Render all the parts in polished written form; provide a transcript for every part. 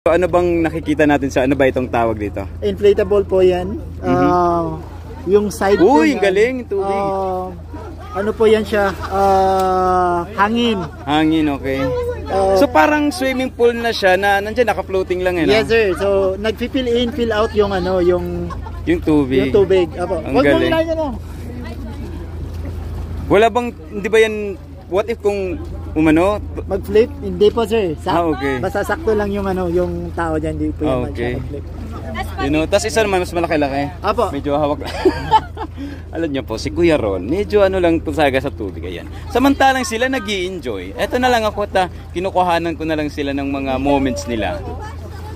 So, ano bang nakikita natin sa ano ba itong tawag dito? Inflatable po yan. Yung side po Uy, yan, galing, tubig. Ano po yan siya? Hangin. Hangin, okay. So parang swimming pool na siya na nandiyan naka-floating lang eh. No? Yes sir. So nag-fill in, fill out yung ano, yung tubig. Yung tubig. Apo. Ang galing. Wala bang, hindi ba yan, what if kung umano? Mag-flip? Hindi po sir. Okay. Basta sakto lang yung ano, yung tao dyan. Hindi po yan mag-flip. You know, tas isa naman mas malaki-laki. Apo. Medyo hawak. Alam niyo po, si Kuya Ron, medyo ano lang saga sa tubig. Ayan. Samantalang sila nag-i-enjoy. Eto na lang ako at kinukuhanan ko na lang sila ng mga moments nila.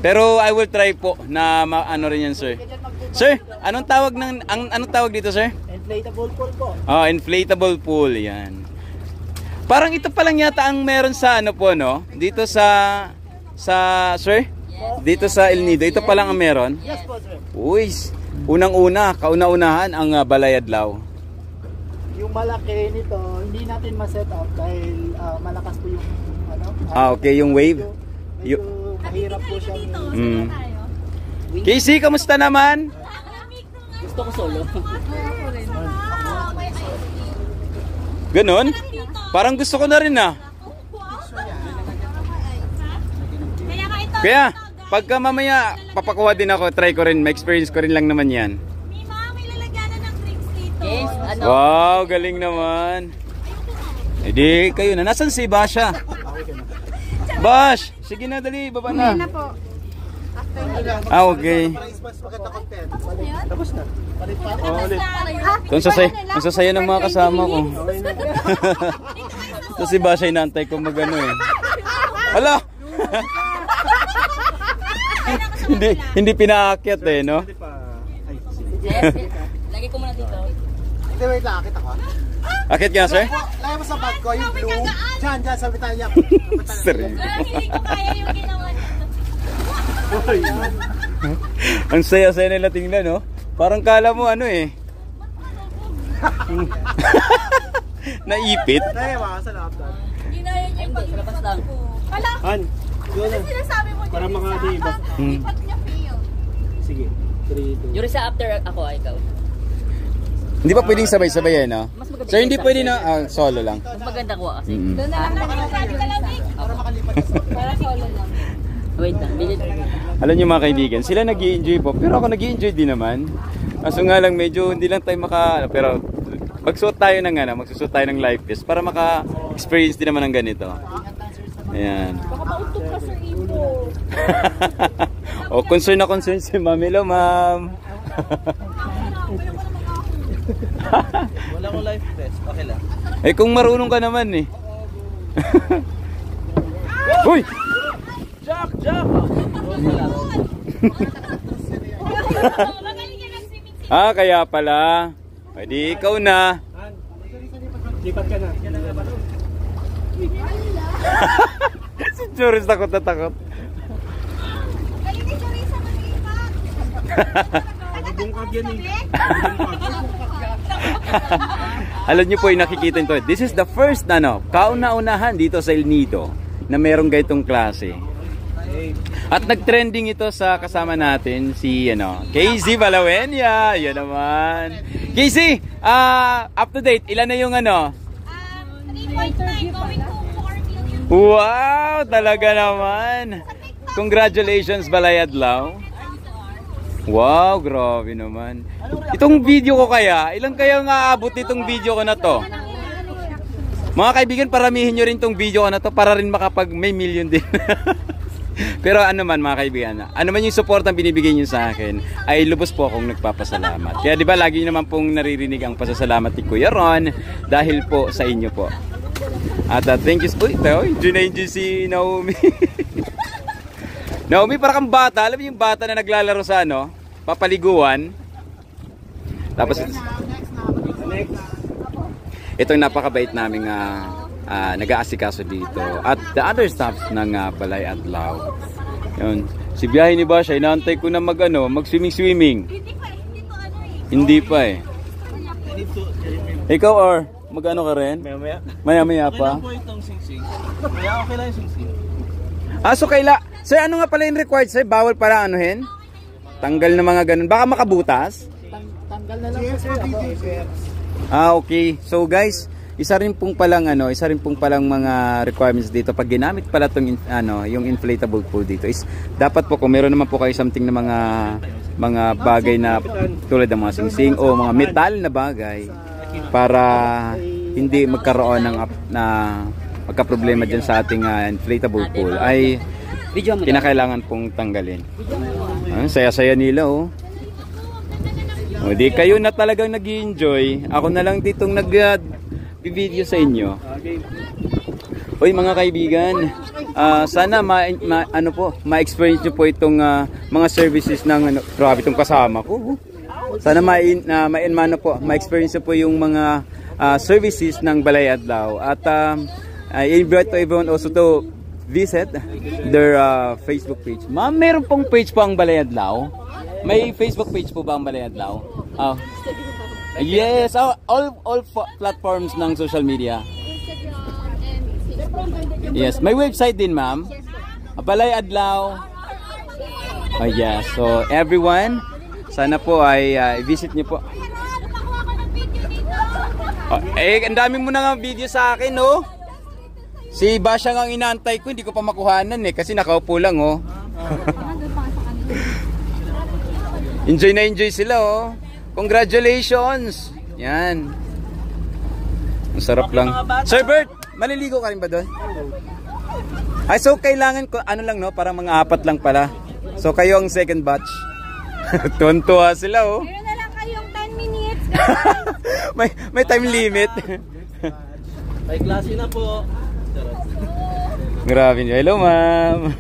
Pero I will try po na ano rin yan, sir. Sir, anong tawag dito, sir? Inflatable pool po. Inflatable pool, yan. Parang ito pa lang yata ang meron sa ano po, no? Dito sa sir? Dito sa El Nido, ito pa lang ang meron? Yes po, sir. Uy, unang-una, kauna-unahan ang Balay Adlaw. Yung malaki nito, hindi natin ma-set up dahil malakas po yung ano. Okay, yung wave. Medyo mahirap po siya. Casey, kamusta naman? Gusto ko solo. Ganon? Parang gusto ko na rin ah. Kaya, pagka mamaya papakuha din ako, try ko rin, ma-experience ko rin lang naman yan. May lalagyanan ng drinks dito. Yes, ano? Wow, galing naman. Edi, kayo na. Nasaan si Basha? Bash, sige na, dali, baba na. Hindi na po. Okay. Tapos na. Ang sasaya ng mga kasama ko. So si Basha inaantay ko magano eh. Hala! hindi pinaakyat eh, no? Yes, lagi ko muna dito. Hindi, wait lang. Akit ako. Akit ka, sir? Lagay mo sa bag ko, yung blue. Diyan, sa bitanya. Sir. Hindi ko kaya yung ginawa nito. Ang saya-saya nila tingnan, no? Parang kala mo ano eh. Naipit. Ay, mga sa laptop. Ginaya niya yung paglabas lang. ko. Kala, ano sinasabi mo Para dyan makadiba. lipat niya feel. Sige. 3, 2. Yung sa after ako, ikaw. Hindi pa pwedeng sabay-sabay eh, no? Mas maganda Sir, hindi pwede na solo lang. Mas maganda ko kasi. Doon na lang natin yung sabi ka lang, Vic. Para solo lang. Wait lang, bilit. Alam niyo mga kaibigan, sila nag-i-enjoy po, pero ako nag-i-enjoy din naman. Kaso nga lang medyo hindi lang tayo pero magsuot tayo ng magsusuot tayo ng life vest para maka-experience din naman ng ganito. Ayan. Baka mauntog ka sa ipo. O, concern na concern si Ma'am. Hello, Ma'am. Wala ko life vest. Okay lang. Eh, kung marunong ka naman eh. Uy! Jack! Jack! Kaya pala. Pwede ikaw na. Lipat ka na. Si Joris takot na takot. Galing ni Jorisa mag-ipat. Bungkag yan eh. Alam niyo po yung nakikita nito. This is the first kauna-unahan dito sa El Nido na merong ganitong klase. At nag-trending ito sa kasama natin si Casey Balawenya. Yan naman. Casey, up to date, ilan na yung 3.9 going to 4 million. Wow, talaga naman. Congratulations, Balay Adlaw. Wow, grabe naman. Itong video ko kaya, ilang kaya nga aabot itong video ko na to? Mga kaibigan, paramihin nyo rin itong video ko na to para rin makapag may million din. Pero ano man mga kaibigan, ano man yung support ang binibigay nyo sa akin, ay lubos po akong nagpapasalamat. Kaya di ba lagi naman pong naririnig ang pasasalamat ni Kuya Ron dahil po sa inyo po. At thank you po. Enjoy si Naomi. Naomi, para kang bata. Alam mo yung bata na naglalaro sa papaliguan. Tapos itong napakabait naming nag-aasikaso dito at the other staffs ng Balay Adlaw. Yun. Si biyahe ni Basha, inaantay ko na mag-swimming. Hindi pa eh. Ikaw mag-ano ka rin? Maya-maya pa? Okay lang po itong sing-sing. Maya okay lang yung sing-sing. So Sir, ano nga pala yung required, sir? Bawal para anuhin? Tanggal na mga ganun. Baka makabutas? Tanggal na lang po sir. Okay. So guys, isa rin pong palang mga requirements dito pag ginamit pala tong yung inflatable pool dito is dapat po kung meron naman po kayo something na mga bagay na tulad ng mga singsing o mga metal na bagay para hindi magkaroon ng magka-problema dyan sa ating inflatable pool ay kinakailangan pong tanggalin. Saya-saya nila oh. O di kayo na talagang nag-enjoy. Ako na lang ditong nag-video sa inyo. Oy mga kaibigan, sana ma-experience nyo po itong mga services ng grabe itong kasama ko. Sana ma-experience nyo po yung mga services ng Balay Adlaw. At I invite to everyone also to visit their Facebook page. Ma'am, meron pong page po ang Balay Adlaw? May Facebook page po ba ang Balay Adlaw? Yes, all platforms ng social media. Yes, may website din, ma'am. Balay Adlaw. Oh yes, so everyone, sana po ay visit niyo po. Ang dami mo na nga video sa akin, no? Si Basha nga ang inaantay ko, hindi ko pa makuhanan kasi nakaupo lang, oh. Enjoy na enjoy sila, oh. Congratulations. Yan. Ang sarap lang. Sir Bert, maliligo ka rin ba doon? Ay, so kailangan ko, lang, no? Parang mga 4 lang pala. So kayo ang second batch. Tuwan-tuwa sila, oh. Meron na lang kayong 10 minutes. may time limit. May klase na po. Grabe nyo. Hello, ma'am.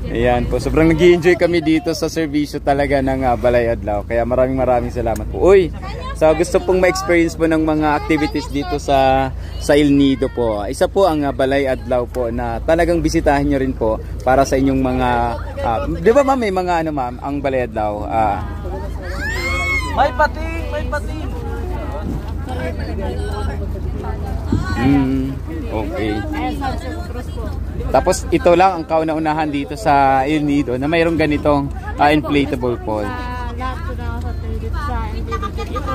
Ayan po. Sobrang nag-i-enjoy kami dito sa serbisyo talaga ng Balay Adlaw. Kaya maraming salamat po. Uy, sa gusto pong ma-experience po ng mga activities dito sa El Nido po. Isa po ang Balay Adlaw po na talagang bisitahin nyo rin po para sa inyong mga... di ba ma'am, may mga ma'am, ang Balay Adlaw? May pating! Okay. Tapos ito lang ang kauna-unahan dito sa El Nido na mayroong ganitong inflatable pool. Ito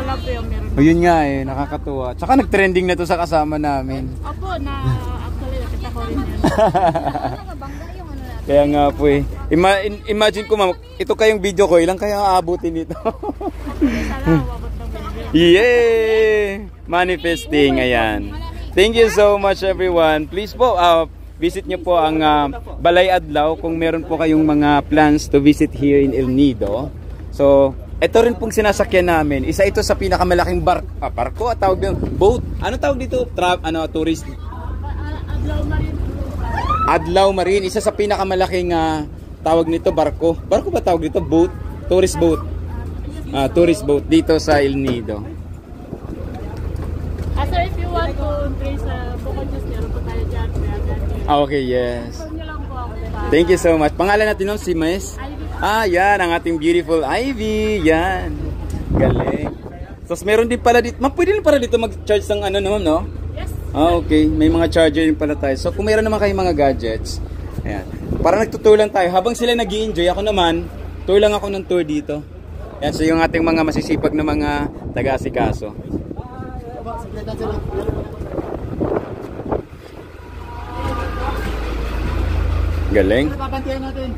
lang po yung meron. O yun nga nakakatuwa. Tsaka nag-trending na to sa kasama namin. Opo, actually nakita ko rin yan. Kaya nga po imagine ko ma'am, ito kayong video ko, ilang kaya aabutin nito? Yay! Manifesting, ayan. Thank you so much everyone. Please po, visit nyo po ang Balay Adlaw kung meron po kayong mga plans to visit here in El Nido. So, ito rin pong sinasakyan namin. Isa ito sa pinakamalaking barko at tawag yung boat. Ano tawag dito? Tourist? Adlaw Marine. Isa sa pinakamalaking tawag nito barko. Barko ba tawag dito? Boat? Tourist boat. Tourist boat dito sa El Nido. Sir, if you want to trace Bukod Diyos, meron po tayo dyan. Okay, yes. Thank you so much. Pangalan natin nun, si Miss? Yan, ang ating beautiful Ivy. Yan. Galing. So, meron din pala dito. Pwede din pala dito mag-charge ng naman, no? Yes. Okay. May mga charger din pala tayo. So, kung meron naman kayong mga gadgets, ayan. Parang nagtutulan tayo. Habang sila nag-i-enjoy, ako naman, tour lang ako ng tour dito. Yan, so yung ating mga masisipag na mga taga-asikaso. Galing. Papantayan natin.